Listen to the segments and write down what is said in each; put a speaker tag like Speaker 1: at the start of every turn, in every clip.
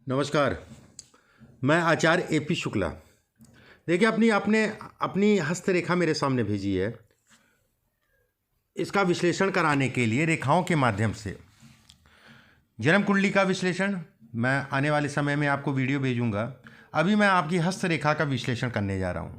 Speaker 1: नमस्कार। मैं आचार्य एपी शुक्ला। देखिए, अपनी हस्तरेखा मेरे सामने भेजी है। इसका विश्लेषण कराने के लिए रेखाओं के माध्यम से जन्म कुंडली का विश्लेषण मैं आने वाले समय में आपको वीडियो भेजूंगा। अभी मैं आपकी हस्तरेखा का विश्लेषण करने जा रहा हूं।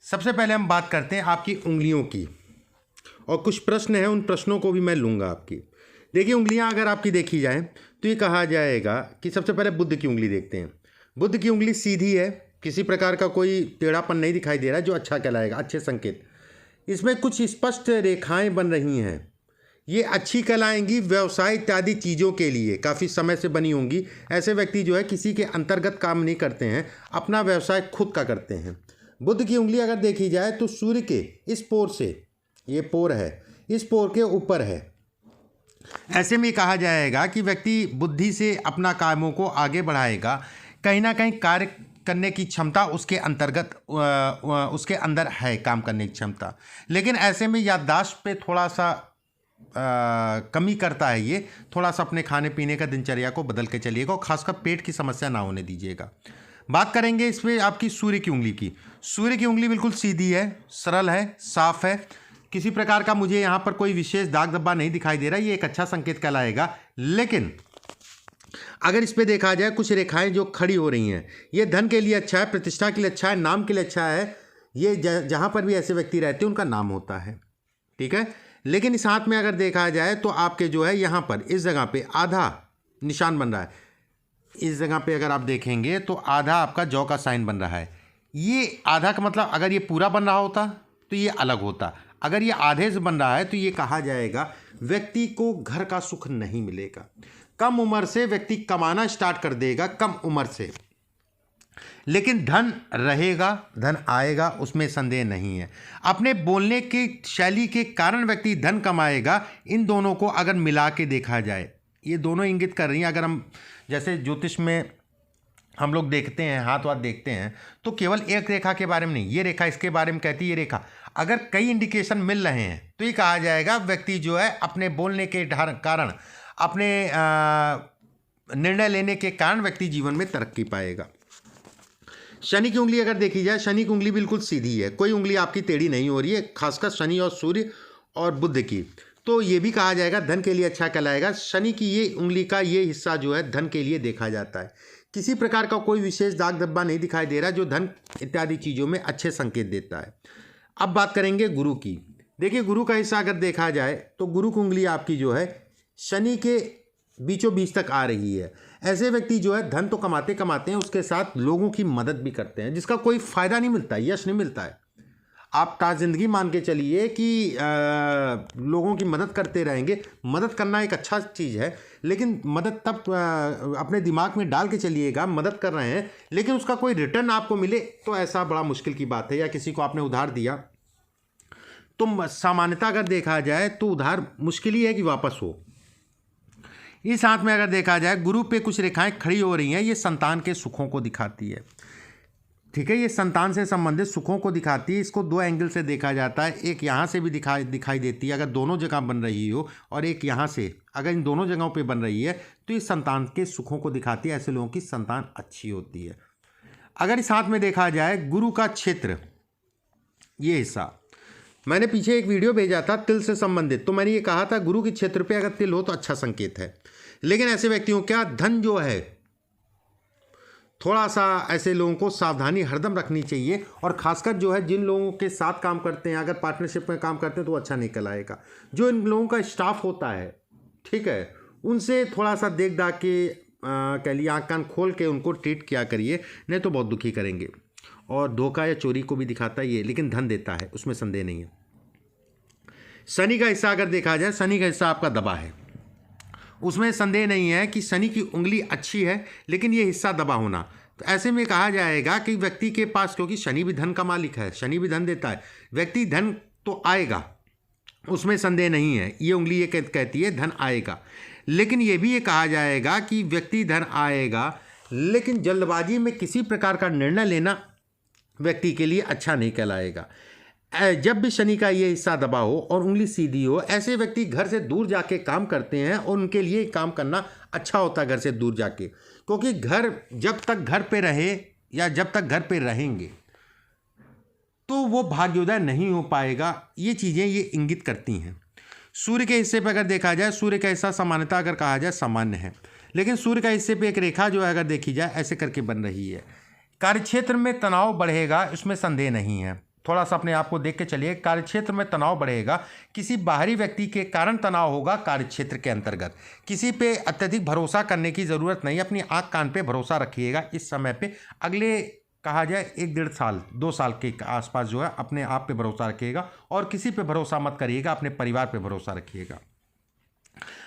Speaker 1: सबसे पहले हम बात करते हैं आपकी उंगलियों की, और कुछ प्रश्न हैं, उन प्रश्नों को भी मैं लूँगा आपकी। देखिए, उंगलियां अगर आपकी देखी जाए तो ये कहा जाएगा कि सबसे पहले बुध की उंगली देखते हैं। बुध की उंगली सीधी है, किसी प्रकार का कोई टेढ़ापन नहीं दिखाई दे रहा है, जो अच्छा कहलाएगा, अच्छे संकेत। इसमें कुछ स्पष्ट रेखाएं बन रही हैं, ये अच्छी कहलाएंगी। व्यवसाय इत्यादि चीज़ों के लिए काफ़ी समय से बनी होंगी। ऐसे व्यक्ति जो है किसी के अंतर्गत काम नहीं करते हैं, अपना व्यवसाय खुद का करते हैं। बुध की उंगली अगर देखी जाए तो सूर्य के इस पोर से, ये पोर है, इस पोर के ऊपर है। ऐसे में कहा जाएगा कि व्यक्ति बुद्धि से अपना कामों को आगे बढ़ाएगा। कहीं ना कहीं कार्य करने की क्षमता उसके अंतर्गत उसके अंदर है, काम करने की क्षमता। लेकिन ऐसे में याददाश्त पे थोड़ा सा कमी करता है। ये थोड़ा सा अपने खाने पीने का दिनचर्या को बदल के चलिएगा, और खासकर पेट की समस्या ना होने दीजिएगा। बात करेंगे इसमें आपकी सूर्य की उंगली की। सूर्य की उंगली बिल्कुल सीधी है, सरल है, साफ है। किसी प्रकार का मुझे यहाँ पर कोई विशेष दाग धब्बा नहीं दिखाई दे रहा। ये एक अच्छा संकेत कहलाएगा। लेकिन अगर इस पे देखा जाए, कुछ रेखाएं जो खड़ी हो रही हैं, ये धन के लिए अच्छा है, प्रतिष्ठा के लिए अच्छा है, नाम के लिए अच्छा है। ये जहाँ पर भी ऐसे व्यक्ति रहते हैं उनका नाम होता है, ठीक है। लेकिन इस हाथ में अगर देखा जाए तो आपके जो है यहाँ पर इस जगह पे आधा निशान बन रहा है। इस जगह पे अगर आप देखेंगे तो आधा आपका जौ का साइन बन रहा है। ये आधा का मतलब, अगर ये पूरा बन रहा होता तो ये अलग होता। अगर ये आधे से बन रहा है तो ये कहा जाएगा व्यक्ति को घर का सुख नहीं मिलेगा। कम उम्र से व्यक्ति कमाना स्टार्ट कर देगा, कम उम्र से, लेकिन धन रहेगा, धन आएगा, उसमें संदेह नहीं है। अपने बोलने की शैली के कारण व्यक्ति धन कमाएगा। इन दोनों को अगर मिला के देखा जाए, ये दोनों इंगित कर रही हैं। अगर हम जैसे ज्योतिष में हम लोग देखते हैं, हाथ वाथ देखते हैं, तो केवल एक रेखा के बारे में नहीं, ये रेखा इसके बारे में कहती है, ये रेखा, अगर कई इंडिकेशन मिल रहे हैं तो ये कहा जाएगा व्यक्ति जो है अपने बोलने के कारण, अपने निर्णय लेने के कारण व्यक्ति जीवन में तरक्की पाएगा। शनि की उंगली अगर देखी जाए, शनि की उंगली बिल्कुल सीधी है, कोई उंगली आपकी टेढ़ी नहीं हो रही है, खासकर शनि और सूर्य और बुध की। तो ये भी कहा जाएगा धन के लिए अच्छा कहलाएगा। शनि की ये उंगली का ये हिस्सा जो है धन के लिए देखा जाता है। किसी प्रकार का कोई विशेष दाग धब्बा नहीं दिखाई दे रहा, जो धन इत्यादि चीज़ों में अच्छे संकेत देता है। अब बात करेंगे गुरु की। देखिए, गुरु का हिस्सा अगर देखा जाए तो गुरु की उंगली आपकी जो है शनि के बीचों बीच तक आ रही है। ऐसे व्यक्ति जो है धन तो कमाते हैं, उसके साथ लोगों की मदद भी करते हैं, जिसका कोई फायदा नहीं मिलता, यश नहीं मिलता है। आप जिंदगी मान के चलिए कि लोगों की मदद करते रहेंगे। मदद करना एक अच्छा चीज़ है, लेकिन मदद तब अपने दिमाग में डाल के चलिएगा, मदद कर रहे हैं लेकिन उसका कोई रिटर्न आपको मिले तो ऐसा बड़ा मुश्किल की बात है। या किसी को आपने उधार दिया तो सामान्यतः अगर देखा जाए तो उधार मुश्किल ही है कि वापस हो। इस हाथ में अगर देखा जाए, गुरु पे कुछ रेखाएं खड़ी हो रही हैं, ये संतान के सुखों को दिखाती है, ठीक है। ये संतान से संबंधित सुखों को दिखाती है। इसको दो एंगल से देखा जाता है। एक यहाँ से भी दिखाई देती है, अगर दोनों जगह बन रही हो, और एक यहाँ से, अगर इन दोनों जगहों पे बन रही है तो ये संतान के सुखों को दिखाती है। ऐसे लोगों की संतान अच्छी होती है। अगर इस हाथ में देखा जाए, गुरु का क्षेत्र, ये हिस्सा, मैंने पीछे एक वीडियो भेजा था तिल से संबंधित, तो मैंने ये कहा था गुरु के क्षेत्र पर अगर तिल हो तो अच्छा संकेत है। लेकिन ऐसे व्यक्तियों का धन जो है, थोड़ा सा ऐसे लोगों को सावधानी हरदम रखनी चाहिए। और खासकर जो है जिन लोगों के साथ काम करते हैं, अगर पार्टनरशिप में काम करते हैं तो अच्छा नहीं कहलाएगा। जो इन लोगों का स्टाफ होता है, ठीक है, उनसे थोड़ा सा देख दाख के कह लिए आँख कान खोल के उनको ट्रीट किया करिए, नहीं तो बहुत दुखी करेंगे। और धोखा या चोरी को भी दिखाता है ये, लेकिन धन देता है, उसमें संदेह नहीं है। शनि का हिस्सा अगर देखा जाए, शनि का हिस्सा आपका दबा है, उसमें संदेह नहीं है कि शनि की उंगली अच्छी है, लेकिन ये हिस्सा दबा होना। तो ऐसे में कहा जाएगा कि व्यक्ति के पास, क्योंकि शनि भी धन का मालिक है, शनि भी धन देता है, व्यक्ति धन तो आएगा, उसमें संदेह नहीं है। ये उंगली ये कहती है धन आएगा। लेकिन ये भी ये कहा जाएगा कि व्यक्ति धन आएगा, लेकिन जल्दबाजी में किसी प्रकार का निर्णय लेना व्यक्ति के लिए अच्छा नहीं कहलाएगा। जब भी शनि का ये हिस्सा दबा हो और उंगली सीधी हो, ऐसे व्यक्ति घर से दूर जाके काम करते हैं और उनके लिए काम करना अच्छा होता है घर से दूर जाके, क्योंकि घर जब तक घर पे रहे या जब तक घर पे रहेंगे तो वो भाग्योदय नहीं हो पाएगा। ये चीज़ें ये इंगित करती हैं। सूर्य के हिस्से पर अगर देखा जाए, सूर्य का हिस्सा सामान्यतः अगर कहा जाए सामान्य है, लेकिन सूर्य का हिस्से पे एक रेखा जो है अगर देखी जाए ऐसे करके बन रही है। कार्यक्षेत्र में तनाव बढ़ेगा, इसमें संदेह नहीं है। थोड़ा सा अपने आप को देख के चलिए। कार्यक्षेत्र में तनाव बढ़ेगा, किसी बाहरी व्यक्ति के कारण तनाव होगा कार्यक्षेत्र के अंतर्गत। किसी पे अत्यधिक भरोसा करने की ज़रूरत नहीं, अपनी आँख कान पे भरोसा रखिएगा इस समय पे। अगले कहा जाए 1-1.5 साल 2 साल के आसपास जो है अपने आप पे भरोसा रखिएगा और किसी पे भरोसा मत करिएगा, अपने परिवार पे भरोसा रखिएगा।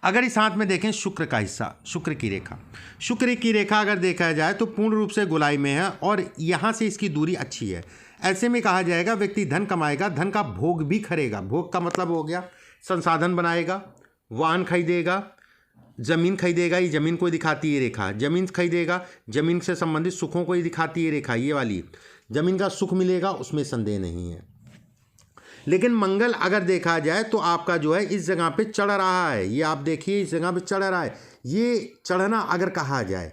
Speaker 1: अगर इस हाथ में देखें शुक्र का हिस्सा, शुक्र की रेखा, शुक्र की रेखा अगर देखा जाए तो पूर्ण रूप से गोलाई में है और यहाँ से इसकी दूरी अच्छी है। ऐसे में कहा जाएगा व्यक्ति धन कमाएगा, धन का भोग भी करेगा। भोग का मतलब हो गया संसाधन बनाएगा, वाहन खरीदेगा, ज़मीन खरीदेगा। ये ज़मीन को दिखाती है रेखा, ज़मीन खरीदेगा, ज़मीन से संबंधित सुखों को ही दिखाती है रेखा। ये वाली ज़मीन का सुख मिलेगा, उसमें संदेह नहीं है। लेकिन मंगल अगर देखा जाए तो आपका जो है इस जगह पे चढ़ रहा है। ये आप देखिए इस जगह पे चढ़ रहा है। ये चढ़ना अगर कहा जाए,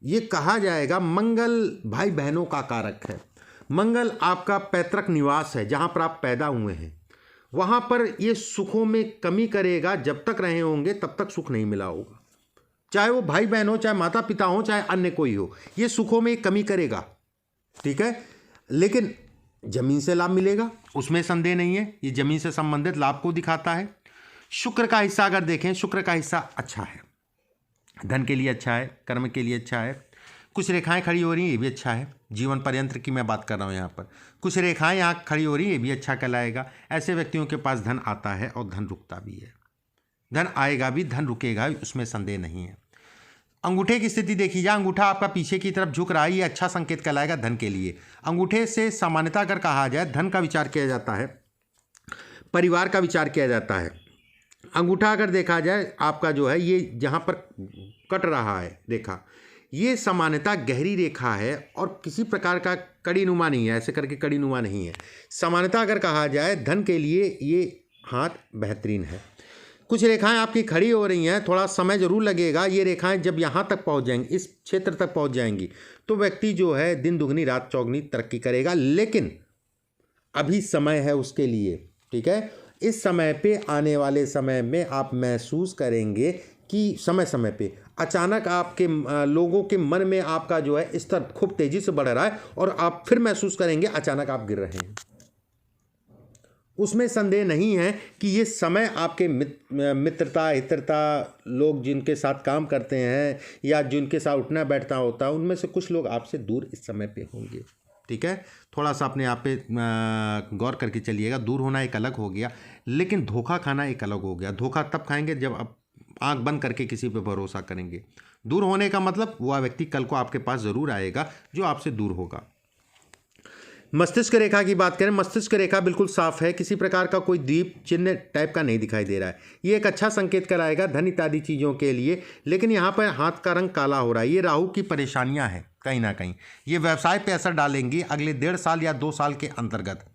Speaker 1: ये कहा जाएगा मंगल भाई बहनों का कारक है। मंगल आपका पैतृक निवास है, जहाँ पर आप पैदा हुए हैं, वहाँ पर ये सुखों में कमी करेगा। जब तक रहे होंगे तब तक सुख नहीं मिला होगा, चाहे वो भाई बहन हो, चाहे माता पिता हो, चाहे अन्य कोई हो, ये सुखों में कमी करेगा। ठीक है, लेकिन जमीन से लाभ मिलेगा, उसमें संदेह नहीं है। ये जमीन से संबंधित लाभ को दिखाता है। शुक्र का हिस्सा अगर देखें, शुक्र का हिस्सा अच्छा है, धन के लिए अच्छा है, कर्म के लिए अच्छा है। कुछ रेखाएं खड़ी हो रही हैं, ये भी अच्छा है। जीवन पर्यंत की मैं बात कर रहा हूँ यहाँ पर। कुछ रेखाएं यहाँ खड़ी हो रही हैं, ये भी अच्छा कहलाएगा। ऐसे व्यक्तियों के पास धन आता है और धन रुकता भी है। धन आएगा भी, धन रुकेगा भी, उसमें संदेह नहीं है। अंगूठे की स्थिति देखी जाए, अंगूठा आपका पीछे की तरफ झुक रहा है, ये अच्छा संकेत कहलाएगा धन के लिए। अंगूठे से सामान्यतः अगर कहा जाए धन का विचार किया जाता है, परिवार का विचार किया जाता है। अंगूठा अगर देखा जाए आपका जो है ये जहाँ पर कट रहा है रेखा, ये सामान्यतः गहरी रेखा है और किसी प्रकार का कड़ी नुमा नहीं है, ऐसे करके कड़ी नुमा नहीं है। सामान्यतः अगर कहा जाए धन के लिए ये हाथ बेहतरीन है। कुछ रेखाएं आपकी खड़ी हो रही हैं, थोड़ा समय ज़रूर लगेगा। ये रेखाएं जब यहाँ तक पहुँच जाएंगी, इस क्षेत्र तक पहुँच जाएंगी, तो व्यक्ति जो है दिन दुगनी रात चौगनी तरक्की करेगा। लेकिन अभी समय है उसके लिए। ठीक है, इस समय पे, आने वाले समय में आप महसूस करेंगे कि समय समय पे अचानक आपके लोगों के मन में आपका जो है स्तर खूब तेज़ी से बढ़ रहा है और आप फिर महसूस करेंगे अचानक आप गिर रहे हैं। उसमें संदेह नहीं है कि ये समय आपके मित्रता हित्रता लोग जिनके साथ काम करते हैं या जिनके साथ उठना बैठना होता है, उनमें से कुछ लोग आपसे दूर इस समय पे होंगे। ठीक है, थोड़ा सा अपने आप पे गौर करके चलिएगा। दूर होना एक अलग हो गया, लेकिन धोखा खाना एक अलग हो गया। धोखा तब खाएंगे जब आप आंख बंद करके किसी पे भरोसा करेंगे। दूर होने का मतलब वह व्यक्ति कल को आपके पास ज़रूर आएगा जो आपसे दूर होगा। मस्तिष्क रेखा की बात करें, मस्तिष्क रेखा बिल्कुल साफ है, किसी प्रकार का कोई द्वीप चिन्ह टाइप का नहीं दिखाई दे रहा है। ये एक अच्छा संकेत कराएगा धन इत्यादि चीज़ों के लिए। लेकिन यहाँ पर हाथ का रंग काला हो रहा है, ये राहु की परेशानियाँ हैं कहीं ना कहीं। ये व्यवसाय पे असर डालेंगी अगले 1.5 साल या 2 साल के अंतर्गत।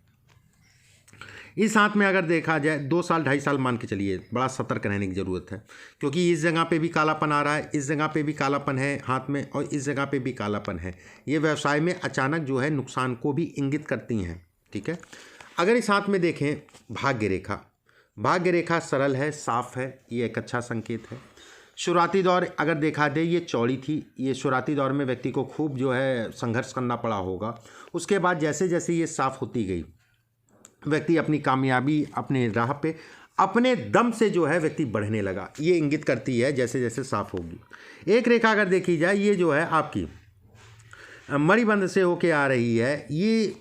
Speaker 1: इस हाथ में अगर देखा जाए 2 साल 2.5 साल मान के चलिए, बड़ा सतर्क रहने की ज़रूरत है, क्योंकि इस जगह पे भी कालापन आ रहा है, इस जगह पे भी कालापन है हाथ में और इस जगह पे भी कालापन है। ये व्यवसाय में अचानक जो है नुकसान को भी इंगित करती हैं। ठीक है, अगर इस हाथ में देखें भाग्य रेखा, भाग्य रेखा सरल है, साफ है, ये एक अच्छा संकेत है। शुरुआती दौर अगर देखा जाए ये चौड़ी थी, ये शुरुआती दौर में व्यक्ति को खूब जो है संघर्ष करना पड़ा होगा। उसके बाद जैसे जैसे ये साफ़ होती गई, व्यक्ति अपनी कामयाबी अपने राह पे अपने दम से जो है व्यक्ति बढ़ने लगा। ये इंगित करती है जैसे जैसे साफ होगी। एक रेखा अगर देखी जाए, ये जो है आपकी मणिबंध से होके आ रही है। ये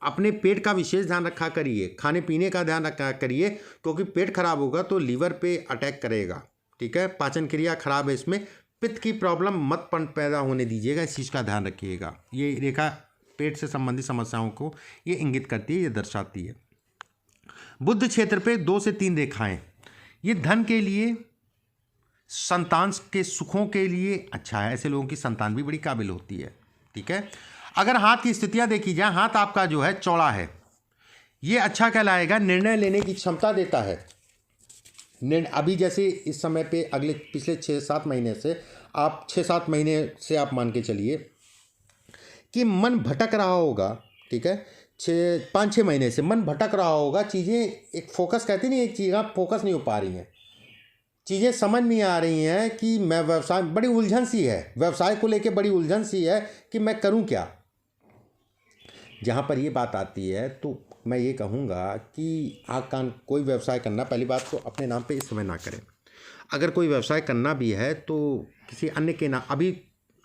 Speaker 1: अपने पेट का विशेष ध्यान रखा करिए, खाने पीने का ध्यान रखा करिए, क्योंकि पेट खराब होगा तो लीवर पे अटैक करेगा। ठीक है, पाचन क्रिया खराब है, इसमें पित्त की प्रॉब्लम मत पैदा होने दीजिएगा, इस चीज़ का ध्यान रखिएगा। ये रेखा पेट से संबंधित समस्याओं को ये इंगित करती है, ये दर्शाती है। बुद्ध क्षेत्र पे 2 से 3 रेखाएं, ये धन के लिए, संतान के सुखों के लिए अच्छा है। ऐसे लोगों की संतान भी बड़ी काबिल होती है। ठीक है, अगर हाथ की स्थितियां देखी जाए, हाथ आपका जो है चौड़ा है, ये अच्छा कहलाएगा, निर्णय लेने की क्षमता देता है। अभी जैसे इस समय पे अगले पिछले 6-7 महीने से आप 6-7 महीने से आप मान के चलिए कि मन भटक रहा होगा, ठीक है, 5-6 महीने से मन भटक रहा होगा, चीज़ें एक फोकस कहते नहीं, एक चीज़ आप फोकस नहीं हो पा रही हैं, चीज़ें समझ नहीं आ रही हैं कि मैं व्यवसाय, बड़ी उलझन सी है, व्यवसाय को लेके बड़ी उलझन सी है कि मैं करूं क्या। जहां पर ये बात आती है तो मैं ये कहूँगा कि आँख कान कोई व्यवसाय करना, पहली बात तो अपने नाम पे इस समय ना करें। अगर कोई व्यवसाय करना भी है तो किसी अन्य के नाम, अभी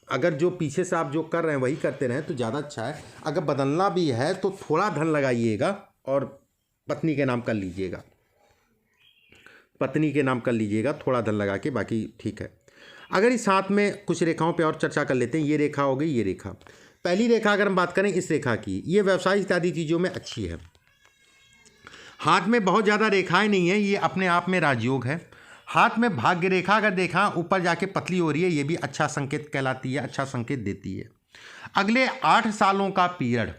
Speaker 1: अगर जो पीछे से आप जो कर रहे हैं वही करते रहें तो ज़्यादा अच्छा है। अगर बदलना भी है तो थोड़ा धन लगाइएगा और पत्नी के नाम कर लीजिएगा, पत्नी के नाम कर लीजिएगा थोड़ा धन लगा के, बाकी ठीक है। अगर इस साथ में कुछ रेखाओं पे और चर्चा कर लेते हैं। ये रेखा हो गई, ये रेखा, पहली रेखा अगर हम बात करें इस रेखा की, ये व्यवसाय इत्यादि चीज़ों में अच्छी है। हाथ में बहुत ज़्यादा रेखाएं नहीं है, ये अपने आप में राजयोग है। हाथ में भाग्य रेखा अगर देखा ऊपर जाके पतली हो रही है, ये भी अच्छा संकेत कहलाती है, अच्छा संकेत देती है। अगले 8 सालों का पीरियड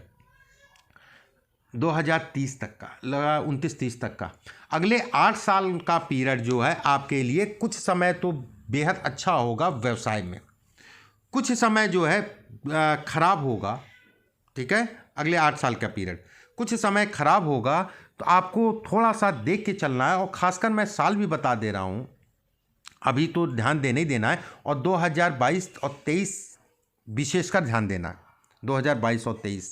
Speaker 1: 2030 तक का, लगा 29-30 तक का, अगले 8 साल का पीरियड जो है आपके लिए कुछ समय तो बेहद अच्छा होगा व्यवसाय में, कुछ समय जो है खराब होगा, ठीक है। अगले 8 साल का पीरियड कुछ समय खराब होगा, तो आपको थोड़ा सा देख के चलना है। और ख़ासकर मैं साल भी बता दे रहा हूँ, अभी तो ध्यान देना ही देना है, और 2022 और 23 विशेषकर ध्यान देना है। 2022 और 23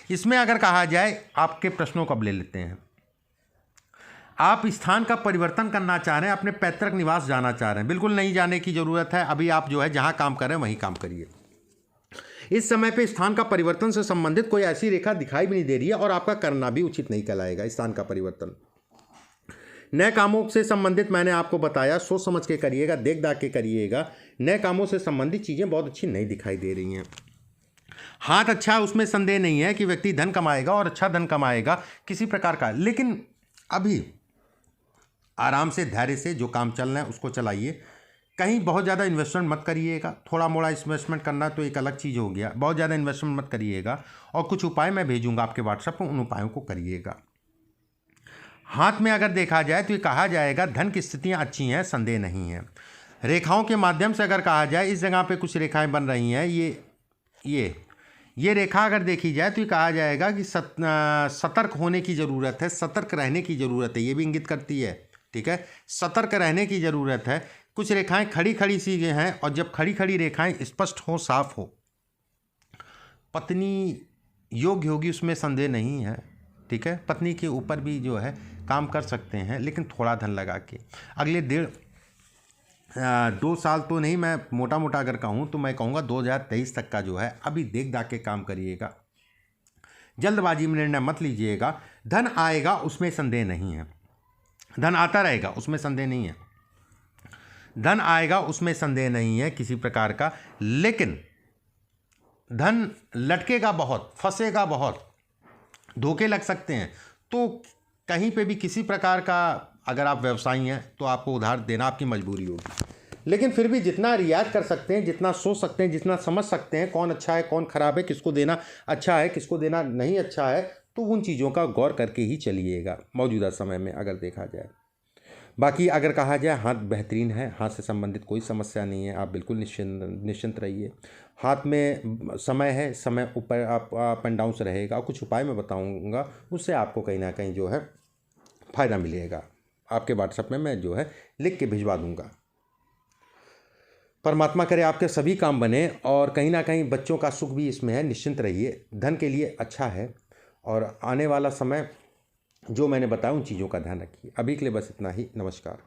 Speaker 1: इसमें अगर कहा जाए, आपके प्रश्नों को अब ले लेते हैं। आप स्थान का परिवर्तन करना चाह रहे हैं, अपने पैतृक निवास जाना चाह रहे हैं, बिल्कुल नहीं जाने की ज़रूरत है। अभी आप जो है जहाँ काम कर रहे हैं वहीं काम करिए। इस समय पे स्थान का परिवर्तन से संबंधित कोई ऐसी रेखा दिखाई भी नहीं दे रही है, और आपका करना भी उचित नहीं कहलाएगा स्थान का परिवर्तन। नए कामों से संबंधित मैंने आपको बताया, सोच समझ के करिएगा, देख दाख के करिएगा। नए कामों से संबंधित चीज़ें बहुत अच्छी नहीं दिखाई दे रही हैं। हाथ अच्छा है, उसमें संदेह नहीं है कि व्यक्ति धन कमाएगा और अच्छा धन कमाएगा किसी प्रकार का, लेकिन अभी आराम से धैर्य से जो काम चल रहा है उसको चलाइए। कहीं बहुत ज़्यादा इन्वेस्टमेंट मत करिएगा, थोड़ा मोड़ा इन्वेस्टमेंट करना तो एक अलग चीज़ हो गया, बहुत ज़्यादा इन्वेस्टमेंट मत करिएगा। और कुछ उपाय मैं भेजूंगा आपके व्हाट्सएप पर, उन उपायों को करिएगा। हाथ में अगर देखा जाए तो ये कहा जाएगा धन की स्थितियाँ अच्छी हैं, संदेह नहीं है। रेखाओं के माध्यम से अगर कहा जाए, इस जगह पे कुछ रेखाएं बन रही हैं, ये रेखा अगर देखी जाए तो ये कहा जाएगा कि सतर्क होने की ज़रूरत है, सतर्क रहने की ज़रूरत है, ये भी इंगित करती है, ठीक है। सतर्क रहने की ज़रूरत है। कुछ रेखाएं खड़ी खड़ी सी हैं, और जब खड़ी खड़ी रेखाएं स्पष्ट हो, साफ हो, पत्नी योग्य होगी उसमें संदेह नहीं है, ठीक है। पत्नी के ऊपर भी जो है काम कर सकते हैं, लेकिन थोड़ा धन लगा के। अगले 2 साल तो नहीं, मैं मोटा मोटा अगर कहूँ तो मैं कहूँगा 2023 तक का जो है अभी देख दाख के काम करिएगा, जल्दबाजी में निर्णय मत लीजिएगा। धन आएगा उसमें संदेह नहीं है, धन आता रहेगा उसमें संदेह नहीं है, धन आएगा उसमें संदेह नहीं है किसी प्रकार का, लेकिन धन लटकेगा बहुत, फंसेगा बहुत, धोखे लग सकते हैं। तो कहीं पे भी किसी प्रकार का अगर आप व्यवसायी हैं तो आपको उधार देना आपकी मजबूरी होगी, लेकिन फिर भी जितना रियायत कर सकते हैं, जितना सोच सकते हैं, जितना समझ सकते हैं कौन अच्छा है कौन खराब है, किसको देना अच्छा है किसको देना नहीं अच्छा है, तो उन चीज़ों का गौर करके ही चलिएगा मौजूदा समय में अगर देखा जाए। बाकी अगर कहा जाए हाथ बेहतरीन है, हाथ से संबंधित कोई समस्या नहीं है, आप बिल्कुल निश्चिंत रहिए। हाथ में समय है, समय ऊपर अप एंड डाउन से रहेगा। कुछ उपाय मैं बताऊंगा, उससे आपको कहीं ना कहीं जो है फ़ायदा मिलेगा। आपके व्हाट्सएप में मैं जो है लिख के भिजवा दूंगा। परमात्मा करे आपके सभी काम बने, और कहीं ना कहीं बच्चों का सुख भी इसमें है। निश्चिंत रहिए, धन के लिए अच्छा है, और आने वाला समय जो मैंने बताया उन चीज़ों का ध्यान रखिए। अभी के लिए बस इतना ही, नमस्कार।